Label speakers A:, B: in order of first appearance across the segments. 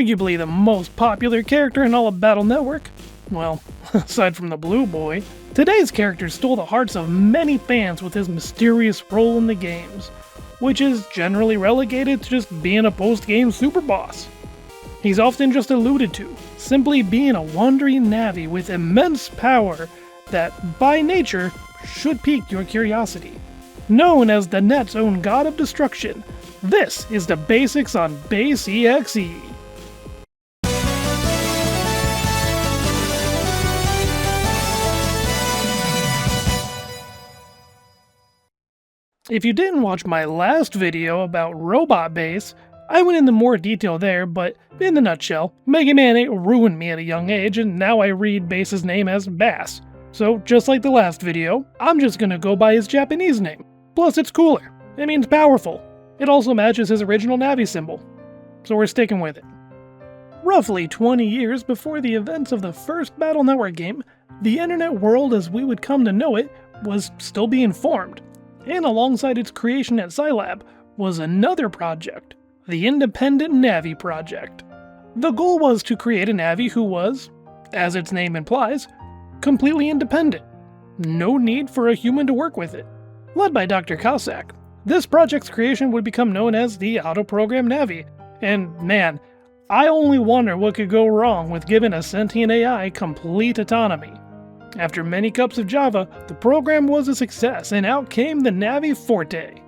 A: arguably the most popular character in all of Battle Network. Well, aside from the Blue Boy, today's character stole the hearts of many fans with his mysterious role in the games, which is generally relegated to just being a post-game super boss. He's often just alluded to, simply being a wandering navi with immense power that, by nature, should pique your curiosity. Known as the net's own god of destruction, this is the basics on Bass.EXE. If you didn't watch my last video about Robot Bass, I went into more detail there, but in a nutshell, Mega Man 8 ruined me at a young age, and now I read Bass's name as Bass. So just like the last video, I'm just gonna go by his Japanese name. Plus it's cooler, it means powerful. It also matches his original Navi symbol, so we're sticking with it. Roughly 20 years before the events of the first Battle Network game, the internet world as we would come to know it was still being formed, and alongside its creation at Scilab was another project, the Independent Navi Project. The goal was to create a Navi who was, as its name implies, completely independent. No need for a human to work with it. Led by Dr. Cossack, this project's creation would become known as the Auto-Program Navi, and man, I only wonder what could go wrong with giving a sentient AI complete autonomy. After many cups of Java, the program was a success, and out came the Navi Forte.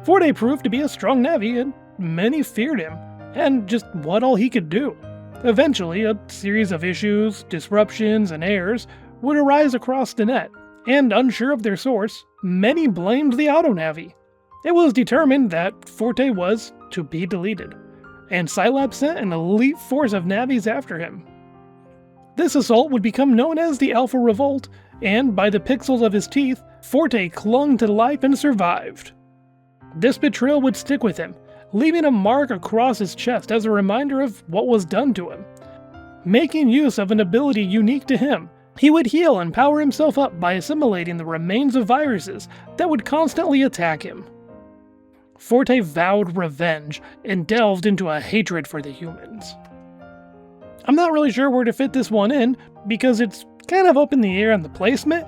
A: Forte proved to be a strong Navi, and many feared him, and just what all he could do. Eventually, a series of issues, disruptions, and errors would arise across the net, and unsure of their source, many blamed the Auto-Navi. It was determined that Forte was to be deleted, and Scilab sent an elite force of Navis after him. This assault would become known as the Alpha Revolt, and by the pixels of his teeth, Forte clung to life and survived. This betrayal would stick with him, leaving a mark across his chest as a reminder of what was done to him. Making use of an ability unique to him, he would heal and power himself up by assimilating the remains of viruses that would constantly attack him. Forte vowed revenge and delved into a hatred for the humans. I'm not really sure where to fit this one in, because it's kind of up in the air on the placement.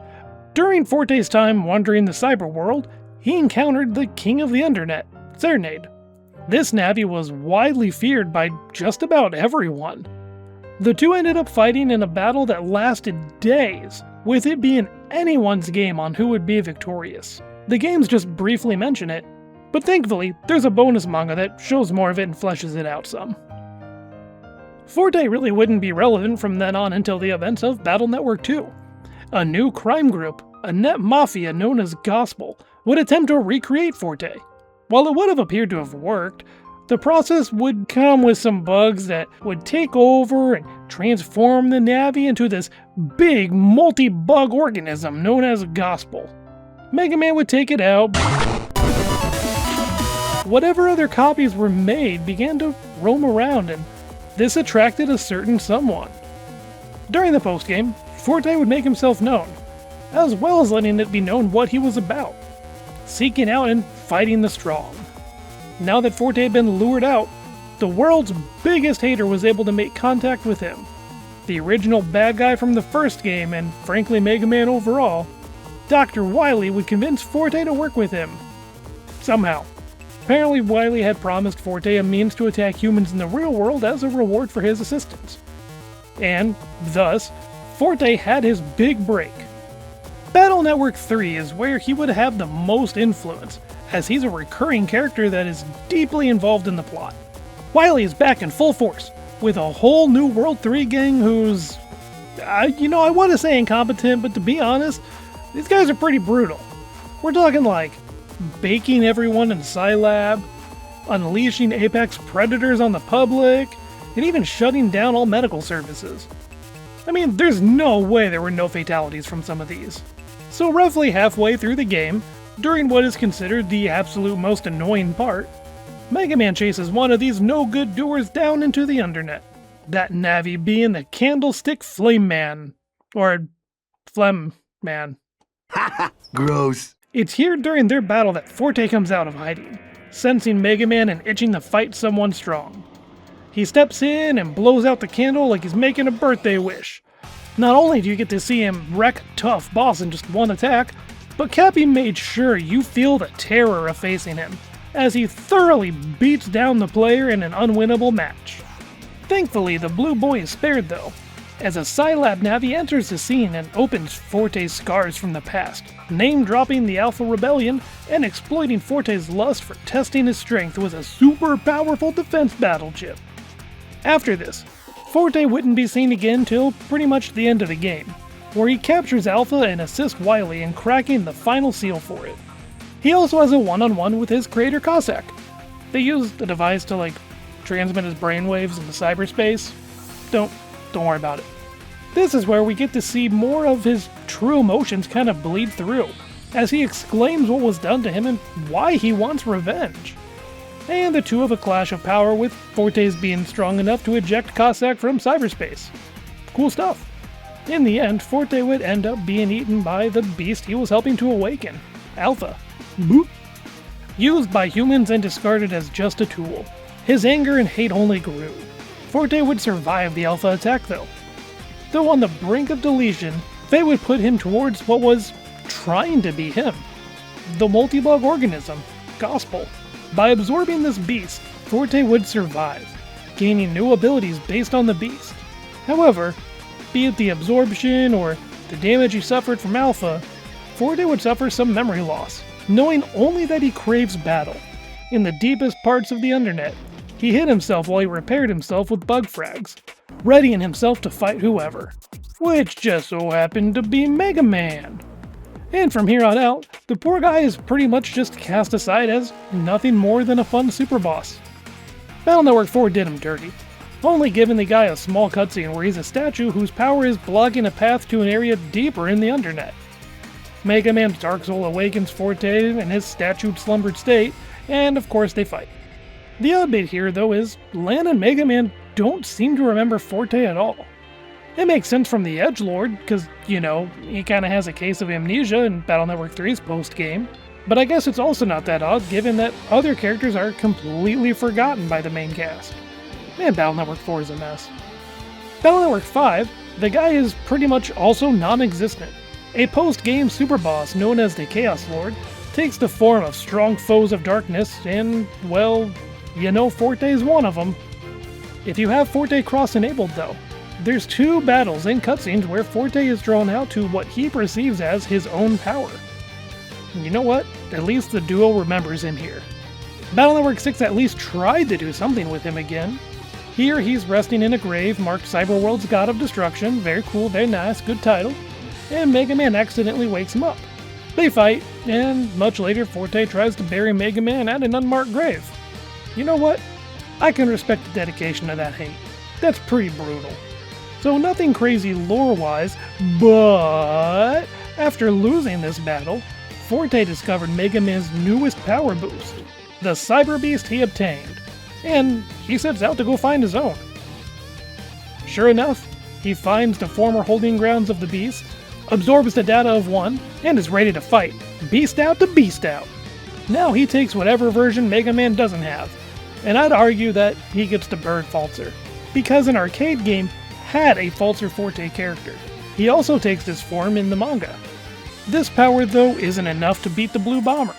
A: During Forte's time wandering the cyberworld, he encountered the king of the internet, Cernade. This Navi was widely feared by just about everyone. The two ended up fighting in a battle that lasted days, with it being anyone's game on who would be victorious. The games just briefly mention it, but thankfully there's a bonus manga that shows more of it and fleshes it out some. Forte really wouldn't be relevant from then on until the events of Battle Network 2. A new crime group, a net mafia known as Gospel, would attempt to recreate Forte. While it would have appeared to have worked, the process would come with some bugs that would take over and transform the Navi into this big multi-bug organism known as Gospel. Mega Man would take it out. Whatever other copies were made began to roam around, and this attracted a certain someone. During the postgame, Forte would make himself known, as well as letting it be known what he was about, seeking out and fighting the strong. Now that Forte had been lured out, the world's biggest hater was able to make contact with him. The original bad guy from the first game, and frankly Mega Man overall, Dr. Wily would convince Forte to work with him. Somehow. Apparently Wily had promised Forte a means to attack humans in the real world as a reward for his assistance. And, thus, Forte had his big break. Battle Network 3 is where he would have the most influence, as he's a recurring character that is deeply involved in the plot. Wily is back in full force, with a whole new World 3 gang who's... I want to say incompetent, but to be honest, these guys are pretty brutal. We're talking like baking everyone in Scilab, unleashing apex predators on the public, and even shutting down all medical services. I mean, there's no way there were no fatalities from some of these. So roughly halfway through the game, during what is considered the absolute most annoying part, Mega Man chases one of these no-good doers down into the internet. That Navi being the Candlestick Flame Man. Or Phlegm Man.
B: Haha, gross.
A: It's here during their battle that Forte comes out of hiding, sensing Mega Man and itching to fight someone strong. He steps in and blows out the candle like he's making a birthday wish. Not only do you get to see him wreck tough boss in just one attack, but Cappy made sure you feel the terror of facing him, as he thoroughly beats down the player in an unwinnable match. Thankfully, the blue boy is spared though, as a Scilab Navi enters the scene and opens Forte's scars from the past, name-dropping the Alpha Rebellion and exploiting Forte's lust for testing his strength with a super powerful defense battle chip. After this, Forte wouldn't be seen again till pretty much the end of the game, where he captures Alpha and assists Wily in cracking the final seal for it. He also has a one-on-one with his creator Cossack. They use the device to transmit his brainwaves into cyberspace. Don't worry about it. This is where we get to see more of his true emotions kind of bleed through, as he exclaims what was done to him and why he wants revenge. And the two have a clash of power, with Forte's being strong enough to eject Cossack from cyberspace. Cool stuff. In the end, Forte would end up being eaten by the beast he was helping to awaken, Alpha. Boop. Used by humans and discarded as just a tool, his anger and hate only grew. Forte would survive the Alpha attack though. Though on the brink of deletion, fate would put him towards what was trying to be him, the multi-bug organism, Gospel. By absorbing this beast, Forte would survive, gaining new abilities based on the beast. However, be it the absorption or the damage he suffered from Alpha, Forte would suffer some memory loss, knowing only that he craves battle. In the deepest parts of the Undernet, he hid himself while he repaired himself with bug frags, readying himself to fight whoever, which just so happened to be Mega Man. And from here on out, the poor guy is pretty much just cast aside as nothing more than a fun super boss. Battle Network 4 did him dirty, only giving the guy a small cutscene where he's a statue whose power is blocking a path to an area deeper in the Undernet. Mega Man's Dark Soul awakens Forte in his statued slumbered state, and of course they fight. The odd bit here though is Lan and Mega Man don't seem to remember Forte at all. It makes sense from the Edgelord, because, he kinda has a case of amnesia in Battle Network 3's post-game, but I guess it's also not that odd given that other characters are completely forgotten by the main cast. And Battle Network 4 is a mess. Battle Network 5, the guy is pretty much also non-existent. A post-game super boss known as the Chaos Lord takes the form of strong foes of darkness, and, well, Forte's one of them. If you have Forte cross-enabled though, there's two battles and cutscenes where Forte is drawn out to what he perceives as his own power. And you know what? At least the duo remembers him here. Battle Network 6 at least tried to do something with him again. Here he's resting in a grave marked Cyberworld's God of Destruction, very cool, very nice, good title, and Mega Man accidentally wakes him up. They fight, and much later Forte tries to bury Mega Man at an unmarked grave. You know what? I can respect the dedication to that hate. That's pretty brutal. So nothing crazy lore-wise, but after losing this battle, Forte discovered Mega Man's newest power boost, the Cyber Beast he obtained, and he sets out to go find his own. Sure enough, he finds the former holding grounds of the beast, absorbs the data of one, and is ready to fight, beast out to beast out. Now he takes whatever version Mega Man doesn't have, and I'd argue that he gets the Bird Falzer, because an arcade game had a Falzer Forte character. He also takes this form in the manga. This power though isn't enough to beat the Blue Bomber,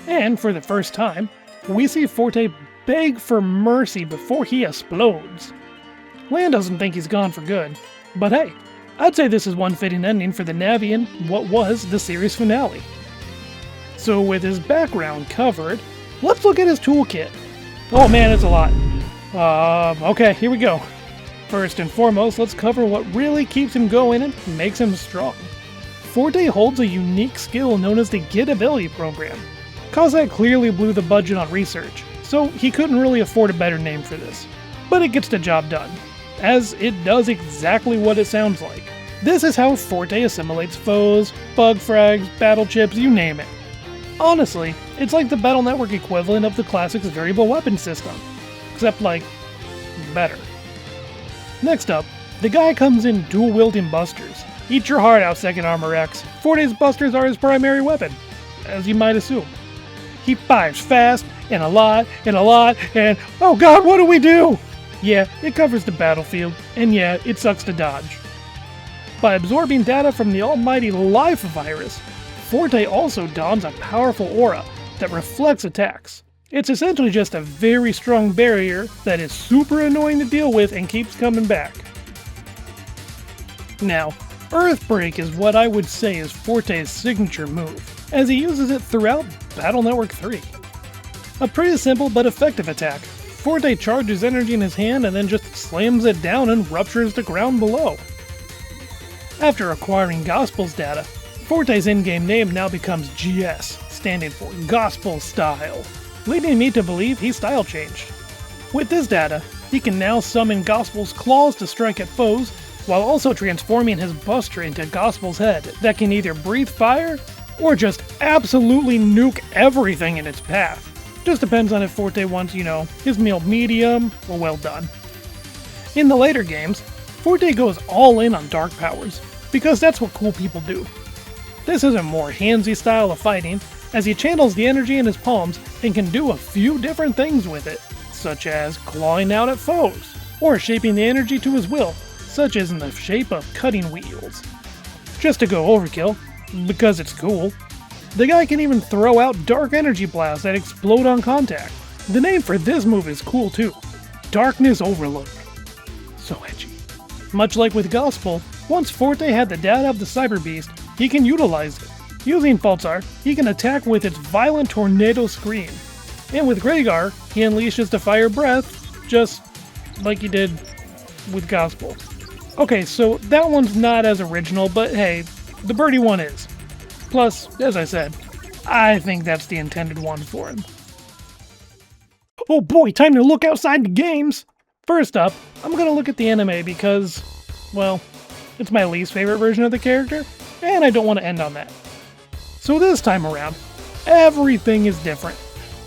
A: and for the first time, we see Forte beg for mercy before he explodes. Lan doesn't think he's gone for good, but hey, I'd say this is one fitting ending for the Navi in what was the series finale. So with his background covered, let's look at his toolkit. Oh man, it's a lot. Okay, here we go. First and foremost, let's cover what really keeps him going and makes him strong. Forte holds a unique skill known as the Get Ability program. Cossack clearly blew the budget on research, so he couldn't really afford a better name for this. But it gets the job done, as it does exactly what it sounds like. This is how Forte assimilates foes, bug frags, battle chips, you name it. Honestly, it's like the Battle Network equivalent of the Classic's variable weapon system, except better. Next up, the guy comes in dual-wielding busters. Eat your heart out, Second Armor X. Forte's busters are his primary weapon, as you might assume. He fires fast, and a lot, and oh god, what do we do? Yeah, it covers the battlefield, and yeah, it sucks to dodge. By absorbing data from the almighty life virus, Forte also dons a powerful aura that reflects attacks. It's essentially just a very strong barrier that is super annoying to deal with and keeps coming back. Now, Earthbreak is what I would say is Forte's signature move, as he uses it throughout Battle Network 3. A pretty simple but effective attack. Forte charges energy in his hand and then just slams it down and ruptures the ground below. After acquiring Gospel's data, Forte's in-game name now becomes GS, standing for Gospel Style, leading me to believe he style changed. With this data, he can now summon Gospel's claws to strike at foes, while also transforming his Buster into Gospel's head that can either breathe fire or just absolutely nuke everything in its path. Just depends on if Forte wants, his meal medium or well done. In the later games, Forte goes all in on dark powers, because that's what cool people do. This is a more handsy style of fighting, as he channels the energy in his palms and can do a few different things with it, such as clawing out at foes, or shaping the energy to his will, such as in the shape of cutting wheels. Just to go overkill, because it's cool, the guy can even throw out dark energy blasts that explode on contact. The name for this move is cool too, Darkness Overload. So edgy. Much like with Gospel, once Forte had the data of the Cyber Beast, he can utilize it. Using Pulsar, he can attack with its violent tornado scream. And with Gregar, he unleashes the Fire Breath, just like he did with Gospel. Okay, so that one's not as original, but hey, the birdie one is. Plus, as I said, I think that's the intended one for him. Oh boy, time to look outside the games! First up, I'm gonna look at the anime because, well, it's my least favorite version of the character, and I don't want to end on that. So this time around, everything is different.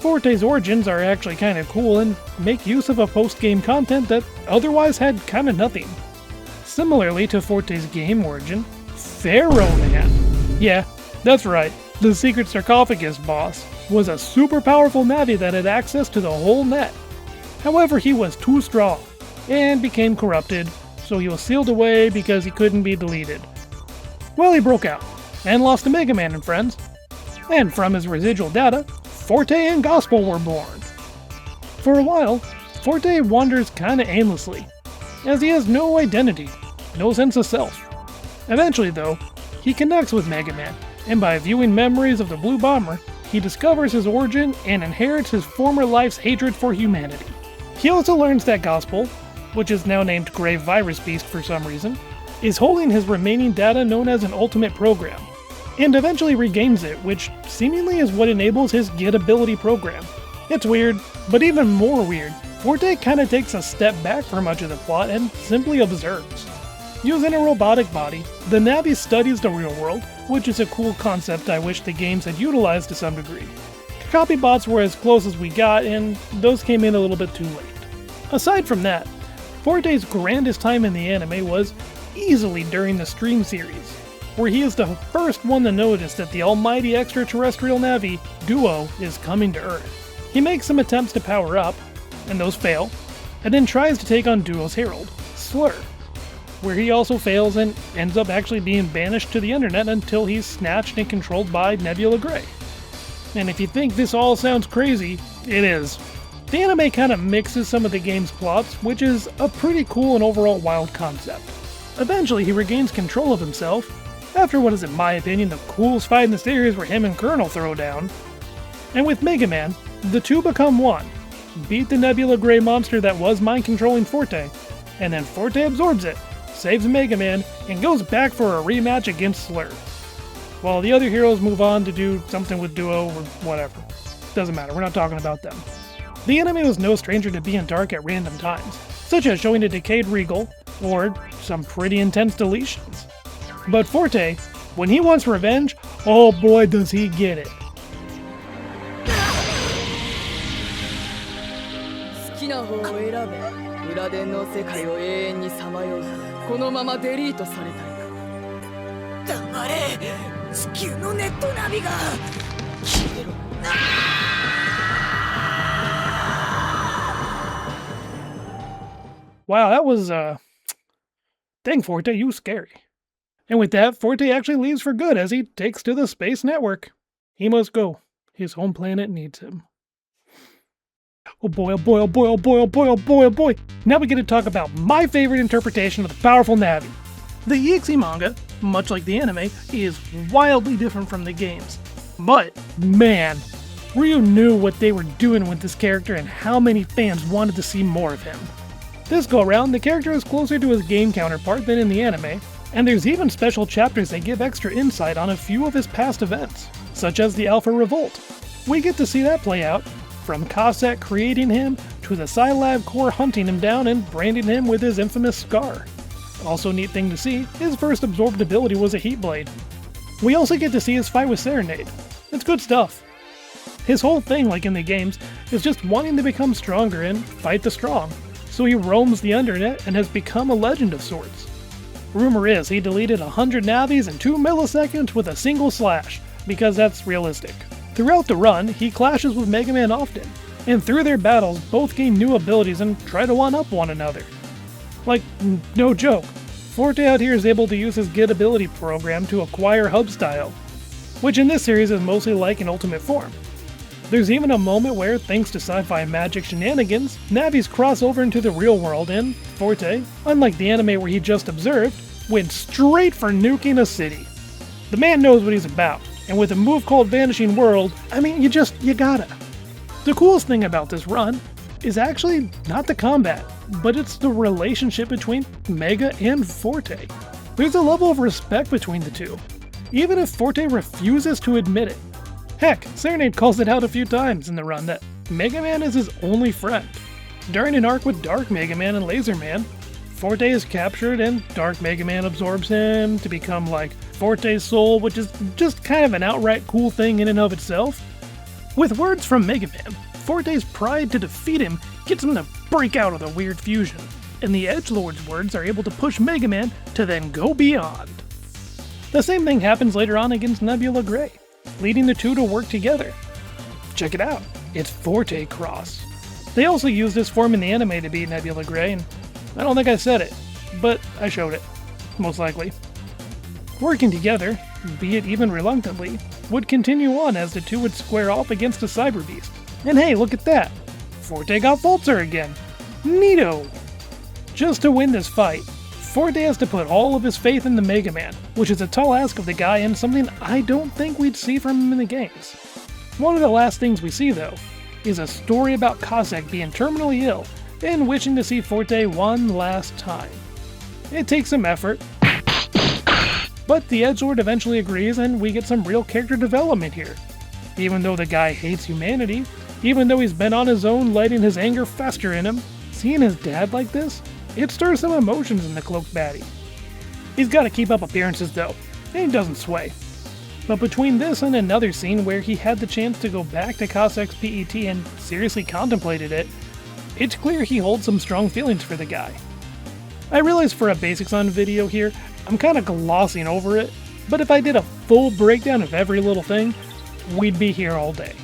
A: Forte's origins are actually kind of cool and make use of a post-game content that otherwise had kind of nothing. Similarly to Forte's game origin, Pharaoh Man. Yeah, that's right, the secret sarcophagus boss was a super powerful navi that had access to the whole net. However, he was too strong and became corrupted, so he was sealed away because he couldn't be deleted. Well, he broke out and lost to Mega Man and friends, and from his residual data, Forte and Gospel were born. For a while, Forte wanders kinda aimlessly, as he has no identity, no sense of self. Eventually though, he connects with Mega Man, and by viewing memories of the Blue Bomber, he discovers his origin and inherits his former life's hatred for humanity. He also learns that Gospel, which is now named Grey Virus Beast for some reason, is holding his remaining data known as an ultimate program, and eventually regains it, which seemingly is what enables his Get Ability program. It's weird, but even more weird, Forte kinda takes a step back for much of the plot and simply observes. Using a robotic body, the Navi studies the real world, which is a cool concept I wish the games had utilized to some degree. Copy bots were as close as we got, and those came in a little bit too late. Aside from that, Forte's grandest time in the anime was easily during the Stream series, where he is the first one to notice that the almighty extraterrestrial Navi, Duo, is coming to Earth. He makes some attempts to power up, and those fail, and then tries to take on Duo's herald, Slur, where he also fails and ends up actually being banished to the internet until he's snatched and controlled by Nebula Grey. And if you think this all sounds crazy, it is. The anime kind of mixes some of the game's plots, which is a pretty cool and overall wild concept. Eventually he regains control of himself, after what is in my opinion the coolest fight in the series where him and Colonel throw down. And with Mega Man, the two become one, beat the Nebula Grey monster that was mind-controlling Forte, and then Forte absorbs it, saves Mega Man, and goes back for a rematch against Slur. While the other heroes move on to do something with Duo or whatever. Doesn't matter, we're not talking about them. The anime was no stranger to being dark at random times, such as showing a decayed Regal, or some pretty intense deletions. But Forte, when he wants revenge, oh boy does he get it.
C: 好きな方を選べ。裏電の世界を永遠にさまよう。このままデリートされたいか。黙れ。地球のネットナビが消えろ。
A: Wow, that was, dang, Forte, you scary. And with that, Forte actually leaves for good as he takes to the space network. He must go. His home planet needs him. Oh boy, oh boy, oh boy, oh boy, oh boy, oh boy, oh boy. Now we get to talk about my favorite interpretation of the powerful Navi. The EXE manga, much like the anime, is wildly different from the games. But, man, Ryu knew what they were doing with this character and how many fans wanted to see more of him. This go around, the character is closer to his game counterpart than in the anime, and there's even special chapters that give extra insight on a few of his past events, such as the Alpha Revolt. We get to see that play out, from Cossack creating him, to the Scilab Corps hunting him down and branding him with his infamous scar. Also neat thing to see, his first absorbed ability was a Heat Blade. We also get to see his fight with Serenade. It's good stuff. His whole thing, like in the games, is just wanting to become stronger and fight the strong, so he roams the Undernet and has become a legend of sorts. Rumor is he deleted 100 Navis in 2 milliseconds with a single slash, because that's realistic. Throughout the run, he clashes with Mega Man often, and through their battles, both gain new abilities and try to one-up one another. Like, no joke, Forte out here is able to use his Get ability program to acquire Hub Style, which in this series is mostly like an ultimate form. There's even a moment where, thanks to sci-fi magic shenanigans, Navis cross over into the real world and Forte, unlike the anime where he just observed, went straight for nuking a city. The man knows what he's about, and with a move called Vanishing World, I mean, you gotta. The coolest thing about this run is actually not the combat, but it's the relationship between Mega and Forte. There's a level of respect between the two, even if Forte refuses to admit it. Heck, Serenade calls it out a few times in the run that Mega Man is his only friend. During an arc with Dark Mega Man and Laser Man, Forte is captured and Dark Mega Man absorbs him to become like Forte's soul, which is just kind of an outright cool thing in and of itself. With words from Mega Man, Forte's pride to defeat him gets him to break out of the weird fusion, and the Edgelord's words are able to push Mega Man to then go beyond. The same thing happens later on against Nebula Grey, leading the two to work together. Check it out, it's Forte Cross. They also used this form in the anime to beat Nebula Grey, and I don't think I said it, but I showed it, most likely. Working together, be it even reluctantly, would continue on as the two would square off against a Cyber Beast. And hey, look at that! Forte got Vulture again! Neato! Just to win this fight, Forte has to put all of his faith in the Mega Man, which is a tall ask of the guy and something I don't think we'd see from him in the games. One of the last things we see, though, is a story about Cossack being terminally ill and wishing to see Forte one last time. It takes some effort, but the Edgelord eventually agrees and we get some real character development here. Even though the guy hates humanity, even though he's been on his own letting his anger fester in him, seeing his dad like this, it stirs some emotions in the cloaked baddie. He's got to keep up appearances though, and he doesn't sway. But between this and another scene where he had the chance to go back to Cossack's PET and seriously contemplated it, it's clear he holds some strong feelings for the guy. I realize for a Bass.EXE video here, I'm kinda glossing over it, but if I did a full breakdown of every little thing, we'd be here all day.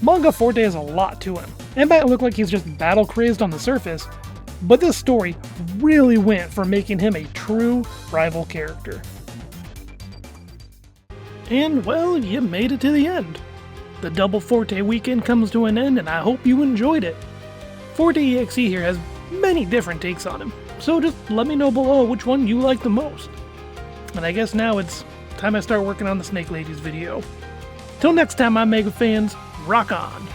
A: Manga Forte has a lot to him. It might look like he's just battle crazed on the surface, but this story really went for making him a true rival character. And well, you made it to the end. The double Forte weekend comes to an end and I hope you enjoyed it. Forte.exe here has many different takes on him, so just let me know below which one you like the most. And I guess now it's time I start working on the Snake Ladies video. Till next time, my Mega fans, rock on!